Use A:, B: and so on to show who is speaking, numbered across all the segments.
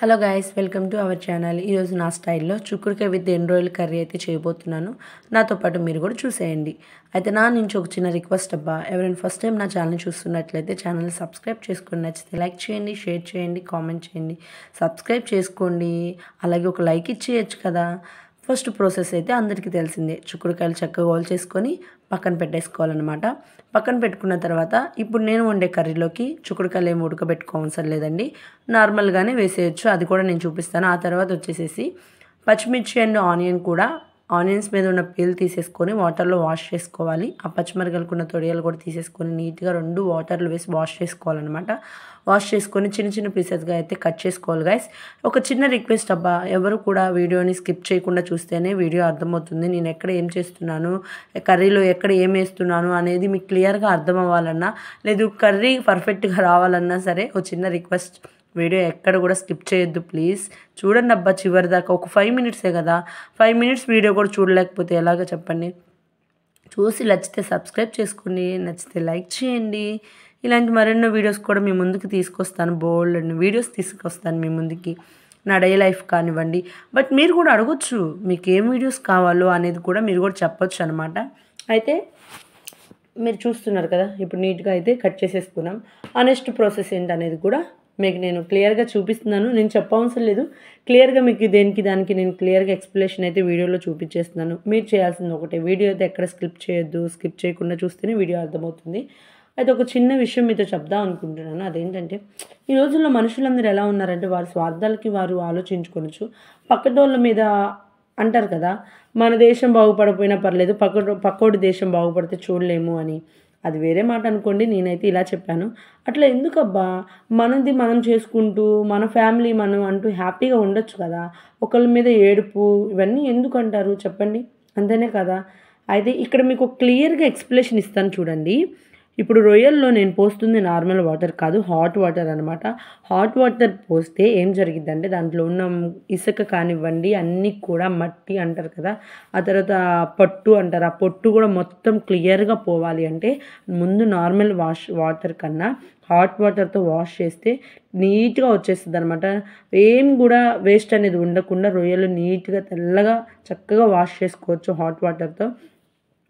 A: Hello guys, welcome to our channel. ఈరోజు నా స్టైల్లో చుక్కుడుకాయ విత్ ఎండ్రాయిల్ కర్రీ అయితే చేయబోతున్నాను. నాతో పాటు మీరు కూడా చూసేయండి. అయితే నా నుంచి ఒక చిన్న రిక్వెస్ట్ అబ్బా, ఎవరైనా ఫస్ట్ టైం నా ఛానల్ చూస్తున్నట్లయితే ఛానల్ని సబ్స్క్రైబ్ చేసుకొని, నచ్చితే లైక్ చేయండి, షేర్ చేయండి, కామెంట్ చేయండి, సబ్స్క్రైబ్ చేసుకోండి. అలాగే ఒక లైక్ ఇచ్చేయచ్చు కదా. ఫస్ట్ ప్రాసెస్ అయితే అందరికీ తెలిసిందే. చుక్కుడుకాయలు చక్కగా హోల్ చేసుకొని పక్కన పెట్టేసుకోవాలన్నమాట. పక్కన పెట్టుకున్న తర్వాత ఇప్పుడు నేను వండే కర్రీలోకి చుక్కుడుకాయలు ఏమి ఉడకబెట్టుకోవసరం లేదండి, నార్మల్గానే వేసేయచ్చు. అది కూడా నేను చూపిస్తాను. ఆ తర్వాత వచ్చేసేసి పచ్చిమిర్చి అండ్ ఆనియన్ కూడా, ఆనియన్స్ మీద ఉన్న పీల్ తీసేసుకొని వాటర్లో వాష్ చేసుకోవాలి. ఆ పచ్చిమిరపకాయలకున్న తొడియాలు కూడా తీసేసుకొని నీట్గా 2 వాటర్లు వేసి వాష్ చేసుకోవాలన్నమాట. వాష్ చేసుకొని చిన్న చిన్న పీసెస్గా అయితే కట్ చేసుకోవాలి గైస్. ఒక చిన్న రిక్వెస్ట్ అబ్బా, ఎవరు కూడా వీడియోని స్కిప్ చేయకుండా చూస్తేనే వీడియో అర్థమవుతుంది. నేను ఎక్కడ ఏం చేస్తున్నాను, కర్రీలో ఎక్కడ ఏం వేస్తున్నాను అనేది మీకు క్లియర్గా అర్థం అవ్వాలన్నా, లేదు కర్రీ పర్ఫెక్ట్గా రావాలన్నా సరే ఒక చిన్న రిక్వెస్ట్, వీడియో ఎక్కడ కూడా స్కిప్ చేయొద్దు ప్లీజ్. చూడండి అబ్బా చివరి దాకా. ఒక 5 మినిట్సే కదా, 5 మినిట్స్ వీడియో కూడా చూడలేకపోతే ఎలాగో చెప్పండి. చూసి నచ్చితే సబ్స్క్రైబ్ చేసుకోండి, నచ్చితే లైక్ చేయండి. ఇలాంటి మరెన్నో వీడియోస్ కూడా మీ ముందుకు తీసుకొస్తాను. బోల్డ్ అండ్ వీడియోస్ తీసుకొస్తాను మీ ముందుకి, నా డే లైఫ్ కానివ్వండి. బట్ మీరు కూడా అడగొచ్చు, మీకు ఏం వీడియోస్ కావాలో అనేది కూడా మీరు కూడా చెప్పొచ్చు అనమాట. అయితే మీరు చూస్తున్నారు కదా, ఇప్పుడు నీట్గా అయితే కట్ చేసేసుకున్నాం. ఆ నెక్స్ట్ ప్రాసెస్ ఏంటనేది కూడా మీకు నేను క్లియర్గా చూపిస్తున్నాను. నేను చెప్పవసరం లేదు, క్లియర్గా మీకు దేనికి దానికి నేను క్లియర్గా ఎక్స్ప్లెనేషన్ అయితే వీడియోలో చూపించేస్తున్నాను. మీరు చేయాల్సింది ఒకటే, వీడియో అయితే ఎక్కడ స్కిప్ చేయొద్దు. స్కిప్ చేయకుండా చూస్తేనే వీడియో అర్థమవుతుంది. అయితే ఒక చిన్న విషయం మీతో చెప్దాం అనుకుంటున్నాను. అదేంటంటే, ఈ రోజుల్లో మనుషులందరూ ఎలా ఉన్నారంటే, వారి స్వార్థాలకి వారు ఆలోచించుకోవచ్చు. పక్కటోళ్ళ మీద అంటారు కదా, మన దేశం బాగుపడకపోయినా పర్లేదు, పక్కోడి దేశం బాగుపడితే చూడలేము అని. అది వేరే మాట అనుకోండి, నేనైతే ఇలా చెప్పాను. అట్లా ఎందుకబ్బా, మనది మనం చేసుకుంటూ మన ఫ్యామిలీ మనం అంటూ హ్యాపీగా ఉండొచ్చు కదా. ఒకళ్ళ మీద ఏడుపు ఇవన్నీ ఎందుకు అంటారు చెప్పండి, అంతేనే కదా. అయితే ఇక్కడ మీకు క్లియర్గా ఎక్స్ప్లెనేషన్ ఇస్తాను చూడండి. ఇప్పుడు రొయ్యల్లో నేను పోస్తుంది నార్మల్ వాటర్ కాదు, హాట్ వాటర్ అనమాట. హాట్ వాటర్ పోస్తే ఏం జరిగిద్దంటే, దాంట్లో ఉన్న ఇసుక కానివ్వండి అన్నీ కూడా మట్టి అంటారు కదా, ఆ తర్వాత పట్టు అంటారు, ఆ పొట్టు కూడా మొత్తం క్లియర్గా పోవాలి అంటే ముందు నార్మల్ వాటర్ కన్నా హాట్ వాటర్తో వాష్ చేస్తే నీట్గా వచ్చేస్తుంది అనమాట. ఏం కూడా వేస్ట్ అనేది ఉండకుండా రొయ్యలు నీట్గా తెల్లగా చక్కగా వాష్ చేసుకోవచ్చు హాట్ వాటర్తో.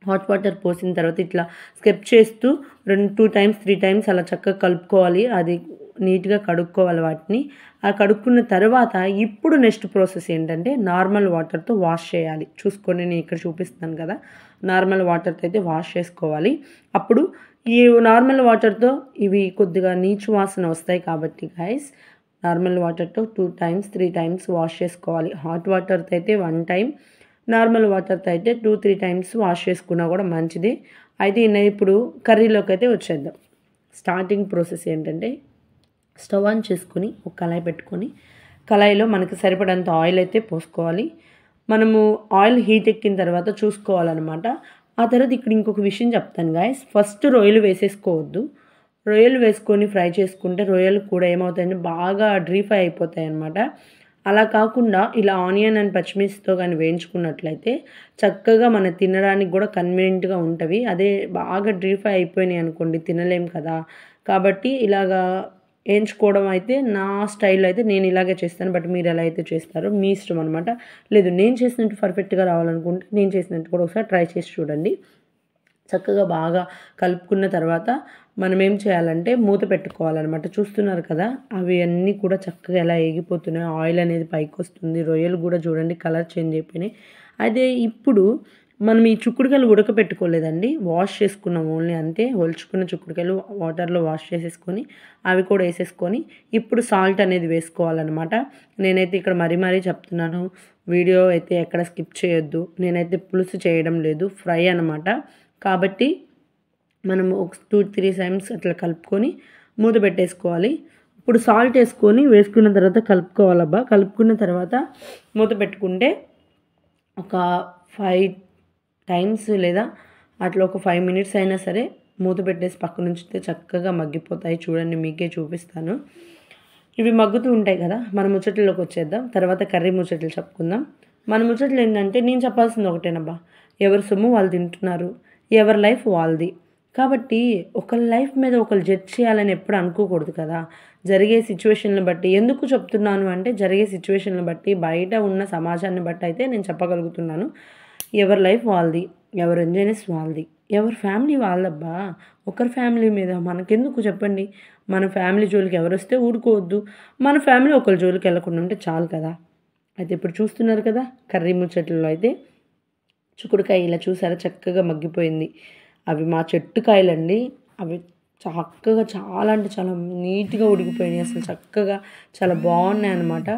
A: హాట్ వాటర్ పోసిన తర్వాత ఇట్లా స్కెప్ చేస్తూ 2 టైమ్స్ 3 టైమ్స్ అలా చక్కగా కలుపుకోవాలి. అది నీట్గా కడుక్కోవాలి వాటిని. ఆ కడుక్కున్న తర్వాత ఇప్పుడు నెక్స్ట్ ప్రాసెస్ ఏంటంటే, నార్మల్ వాటర్తో వాష్ చేయాలి. చూసుకొని నేను ఇక్కడ చూపిస్తాను కదా, నార్మల్ వాటర్తో అయితే వాష్ చేసుకోవాలి. అప్పుడు ఈ నార్మల్ వాటర్తో ఇవి కొద్దిగా నీచు వాసన వస్తాయి కాబట్టి గైస్, నార్మల్ వాటర్తో 2 టైమ్స్ 3 టైమ్స్ వాష్ చేసుకోవాలి. హాట్ వాటర్తో అయితే 1 టైం, నార్మల్ వాటర్తో అయితే 2-3 టైమ్స్ వాష్ చేసుకున్నా కూడా మంచిది. అయితే ఇప్పుడు కర్రీలోకి అయితే వచ్చేద్దాం. స్టార్టింగ్ ప్రాసెస్ ఏంటంటే, స్టవ్ ఆన్ చేసుకుని ఒక కళాయి పెట్టుకొని, కళాయిలో మనకి సరిపడంత ఆయిల్ అయితే పోసుకోవాలి. మనము ఆయిల్ హీట్ ఎక్కిన తర్వాత చూసుకోవాలన్నమాట. ఆ తర్వాత ఇక్కడ ఇంకొక విషయం చెప్తాను గాయస్, ఫస్ట్ రొయ్యలు వేసేసుకోవద్దు. రొయ్యలు వేసుకొని ఫ్రై చేసుకుంటే రొయ్యలు కూడా ఏమవుతాయంటే బాగా డ్రీ ఫ్రై అయిపోతాయి అన్నమాట. అలా కాకుండా ఇలా ఆనియన్ అండ్ పచ్చిమిర్చితో కానీ వేయించుకున్నట్లయితే చక్కగా మన తినడానికి కూడా కన్వీనియంట్గా ఉంటవి. అదే బాగా డ్రీ ఫ్రై అయిపోయినాయి అనుకోండి, తినలేం కదా. కాబట్టి ఇలాగా వేయించుకోవడం అయితే నా స్టైల్లో అయితే నేను ఇలాగే చేస్తాను. బట్ మీరు ఎలా అయితే చేస్తారో మీ ఇష్టం అనమాట. లేదు నేను చేసినట్టు పర్ఫెక్ట్గా రావాలనుకుంటే నేను చేసినట్టు కూడా ఒకసారి ట్రై చేసి చూడండి. చక్కగా బాగా కలుపుకున్న తర్వాత మనం ఏం చేయాలంటే మూత పెట్టుకోవాలన్నమాట. చూస్తున్నారు కదా, అవి అన్నీ కూడా చక్కగా ఎలా ఏగిపోతున్నాయి, ఆయిల్ అనేది పైకి వస్తుంది, రొయ్యలు కూడా చూడండి కలర్ చేంజ్ అయిపోయినాయి. అయితే ఇప్పుడు మనం ఈ చుక్కుడుకాయలు ఉడకపెట్టుకోలేదండి, వాష్ చేసుకున్నాం ఓన్లీ అంతే. ఒలుచుకున్న చుక్కుడుకాయలు వాటర్లో వాష్ చేసేసుకొని అవి కూడా వేసేసుకొని ఇప్పుడు సాల్ట్ అనేది వేసుకోవాలన్నమాట. నేనైతే ఇక్కడ మరీ చెప్తున్నాను, వీడియో అయితే ఎక్కడ స్కిప్ చేయొద్దు. నేనైతే పులుసు చేయడం లేదు, ఫ్రై అనమాట. కాబట్టి మనము ఒక 2-3 టైమ్స్ అట్లా కలుపుకొని మూత పెట్టేసుకోవాలి. ఇప్పుడు సాల్ట్ వేసుకున్న తర్వాత కలుపుకోవాలబ్బా. కలుపుకున్న తర్వాత మూత పెట్టుకుంటే ఒక 5 టైమ్స్ లేదా అట్లా ఒక 5 మినిట్స్ అయినా సరే మూత పెట్టేసి పక్కన ఉంచితే చక్కగా మగ్గిపోతాయి. చూడండి, మీకే చూపిస్తాను. ఇవి మగ్గుతూ ఉంటాయి కదా, మన ముచ్చట్లలోకి వచ్చేద్దాం. తర్వాత కర్రీ ముచ్చట్లు చెప్పుకుందాం. మన ముచ్చట్లు ఏంటంటే, నేను చెప్పాల్సింది ఒకటేనబ్బా, ఎవరి సొమ్ము వాళ్ళు తింటున్నారు, ఎవరి లైఫ్ వాళ్ళది. కాబట్టి ఒకళ్ళ లైఫ్ మీద ఒకళ్ళు జడ్జ్ చేయాలని ఎప్పుడు అనుకోకూడదు కదా! జరిగే సిట్యుయేషన్‌ని బట్టి ఎందుకు చెప్తున్నాను అంటే, జరిగే సిట్యుయేషన్‌ని బట్టి, బయట ఉన్న సమాజాన్ని బట్టయితే నేను చెప్పగలుగుతున్నాను. ఎవరి లైఫ్ వాళ్ళది. ఎవరి ఎంజాయ్‌నెస్ వాళ్ళది. ఎవరి ఫ్యామిలీ వాళ్ళదబ్బా! ఒకరి ఫ్యామిలీ మీద మనకెందుకు చెప్పండి? మన ఫ్యామిలీ జోలికి ఎవరొస్తే ఊరుకోవద్దు. మన ఫ్యామిలీ ఒకళ్ళ జోలికెళ్ళకుండా ఉంటే చాలు కదా! అయితే ఇప్పుడు చూస్తున్నారు కదా! కర్రీ ముచ్చట్లలో అయితే చిక్కుడుకాయ ఇలా చూసారా చక్కగా మగ్గిపోయింది. అవి మా చెట్టు కాయలండి. అవి చక్కగా చాలా అంటే చాలా నీట్‌గా ఉడికిపోయినాయి. అసలు చక్కగా చాలా బాగున్నాయన్నమాట.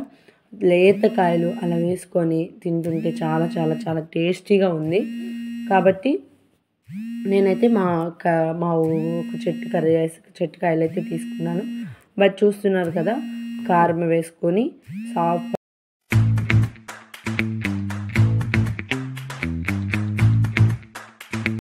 A: లేత కాయలు అలా వేసుకొని తింటుంటే చాలా చాలా చాలా టేస్టీగా ఉంది. కాబట్టి నేనైతే మా ఒక చెట్టు కాయలైతే తీసుకున్నాను. బట్ చూస్తున్నారు కదా! కారం వేసుకొని